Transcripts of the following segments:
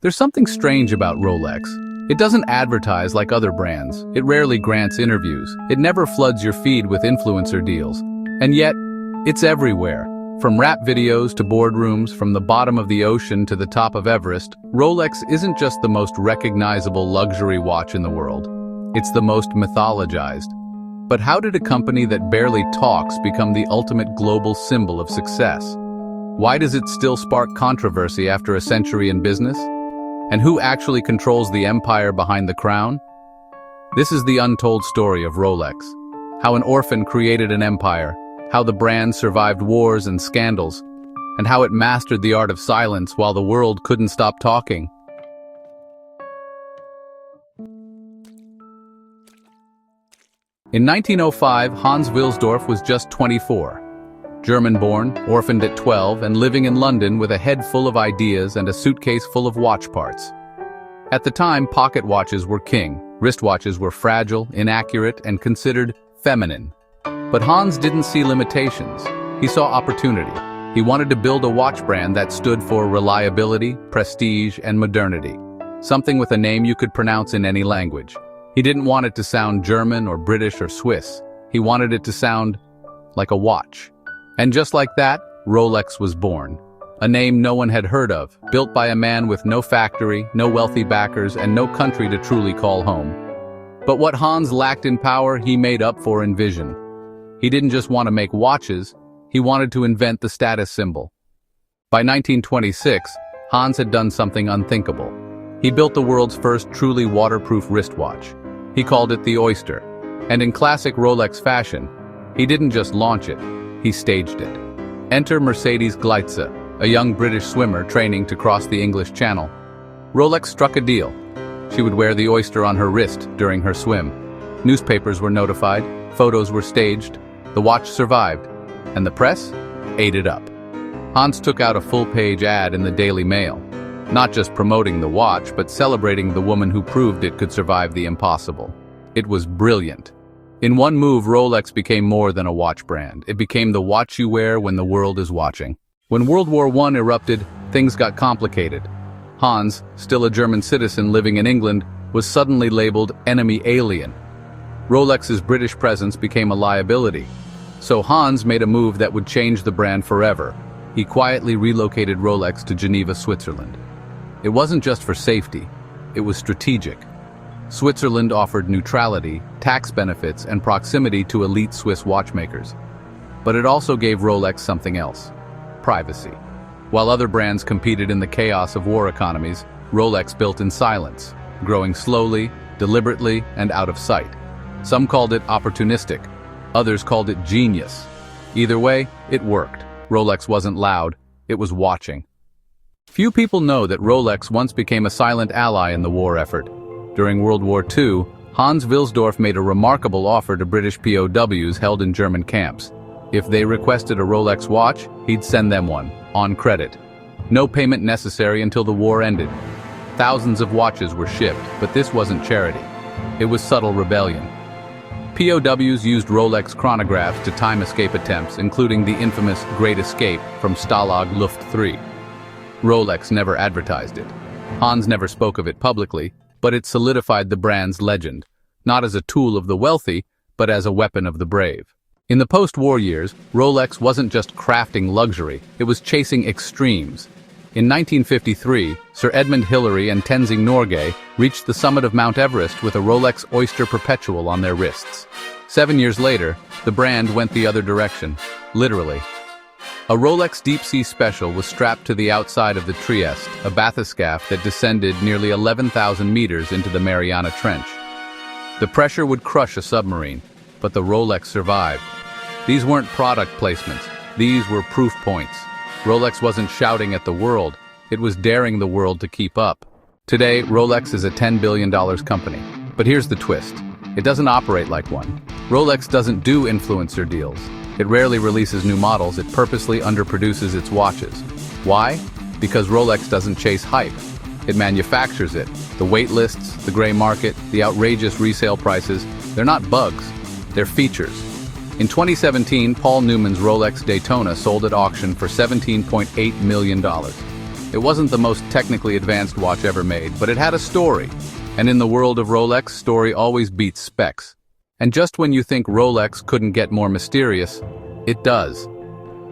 There's something strange about Rolex. It doesn't advertise like other brands. It rarely grants interviews. It never floods your feed with influencer deals. And yet, it's everywhere. From rap videos to boardrooms, from the bottom of the ocean to the top of Everest, Rolex isn't just the most recognizable luxury watch in the world. It's the most mythologized. But how did a company that barely talks become the ultimate global symbol of success? Why does it still spark controversy after a century in business? And who actually controls the empire behind the crown? This is the untold story of Rolex. How an orphan created an empire, how the brand survived wars and scandals, and how it mastered the art of silence while the world couldn't stop talking. In 1905, Hans Wilsdorf was just 24. German-born, orphaned at 12, and living in London with a head full of ideas and a suitcase full of watch parts. At the time, pocket watches were king. Wristwatches were fragile, inaccurate, and considered feminine. But Hans didn't see limitations. He saw opportunity. He wanted to build a watch brand that stood for reliability, prestige, and modernity. Something with a name you could pronounce in any language. He didn't want it to sound German or British or Swiss. He wanted it to sound like a watch. And just like that, Rolex was born. A name no one had heard of, built by a man with no factory, no wealthy backers, and no country to truly call home. But what Hans lacked in power, he made up for in vision. He didn't just want to make watches, he wanted to invent the status symbol. By 1926, Hans had done something unthinkable. He built the world's first truly waterproof wristwatch. He called it the Oyster. And in classic Rolex fashion, he didn't just launch it, he staged it. Enter Mercedes Gleitze, a young British swimmer training to cross the English Channel. Rolex struck a deal. She would wear the Oyster on her wrist during her swim. Newspapers were notified, photos were staged, the watch survived, and the press ate it up. Hans took out a full-page ad in the Daily Mail, not just promoting the watch, but celebrating the woman who proved it could survive the impossible. It was brilliant. In one move, Rolex became more than a watch brand. It became the watch you wear when the world is watching. When World War I erupted, things got complicated. Hans, still a German citizen living in England, was suddenly labeled enemy alien. Rolex's British presence became a liability. So Hans made a move that would change the brand forever. He quietly relocated Rolex to Geneva, Switzerland. It wasn't just for safety, it was strategic. Switzerland offered neutrality, tax benefits, and proximity to elite Swiss watchmakers. But it also gave Rolex something else: privacy. While other brands competed in the chaos of war economies, Rolex built in silence, growing slowly, deliberately, and out of sight. Some called it opportunistic, others called it genius. Either way, it worked. Rolex wasn't loud, it was watching. Few people know that Rolex once became a silent ally in the war effort. During World War II, Hans Wilsdorf made a remarkable offer to British POWs held in German camps. If they requested a Rolex watch, he'd send them one, on credit. No payment necessary until the war ended. Thousands of watches were shipped, but this wasn't charity. It was subtle rebellion. POWs used Rolex chronographs to time escape attempts, including the infamous Great Escape from Stalag Luft 3. Rolex never advertised it. Hans never spoke of it publicly, but it solidified the brand's legend, not as a tool of the wealthy, but as a weapon of the brave. In the post-war years, Rolex wasn't just crafting luxury, it was chasing extremes. In 1953, Sir Edmund Hillary and Tenzing Norgay reached the summit of Mount Everest with a Rolex Oyster Perpetual on their wrists. 7 years later, the brand went the other direction, literally. A Rolex Deep Sea Special was strapped to the outside of the Trieste, a bathyscaphe that descended nearly 11,000 meters into the Mariana Trench. The pressure would crush a submarine, but the Rolex survived. These weren't product placements, these were proof points. Rolex wasn't shouting at the world, it was daring the world to keep up. Today, Rolex is a $10 billion company. But here's the twist. It doesn't operate like one. Rolex doesn't do influencer deals. It rarely releases new models, it purposely underproduces its watches. Why? Because Rolex doesn't chase hype. It manufactures it. The wait lists, the gray market, the outrageous resale prices, they're not bugs, they're features. In 2017, Paul Newman's Rolex Daytona sold at auction for $17.8 million. It wasn't the most technically advanced watch ever made, but it had a story. And in the world of Rolex, story always beats specs. And just when you think Rolex couldn't get more mysterious, it does.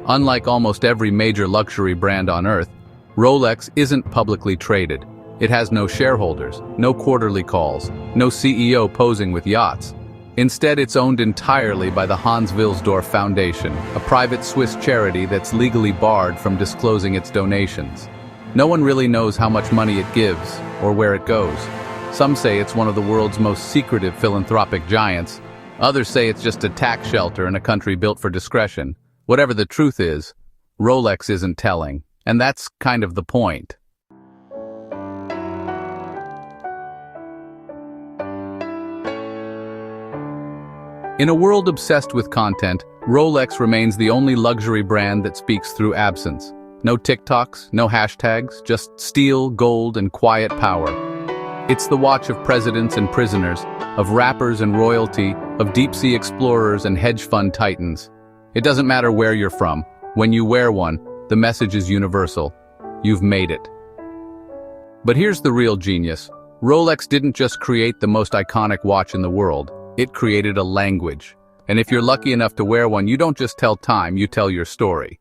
Unlike almost every major luxury brand on Earth, Rolex isn't publicly traded. It has no shareholders, no quarterly calls, no CEO posing with yachts. Instead, it's owned entirely by the Hans Wilsdorf Foundation, a private Swiss charity that's legally barred from disclosing its donations. No one really knows how much money it gives or where it goes. Some say it's one of the world's most secretive philanthropic giants. Others say it's just a tax shelter in a country built for discretion. Whatever the truth is, Rolex isn't telling, and that's kind of the point. In a world obsessed with content, Rolex remains the only luxury brand that speaks through absence. No TikToks, no hashtags, just steel, gold, and quiet power. It's the watch of presidents and prisoners, of rappers and royalty, of deep-sea explorers and hedge fund titans. It doesn't matter where you're from. When you wear one, the message is universal. You've made it. But here's the real genius. Rolex didn't just create the most iconic watch in the world. It created a language. And if you're lucky enough to wear one, you don't just tell time, you tell your story.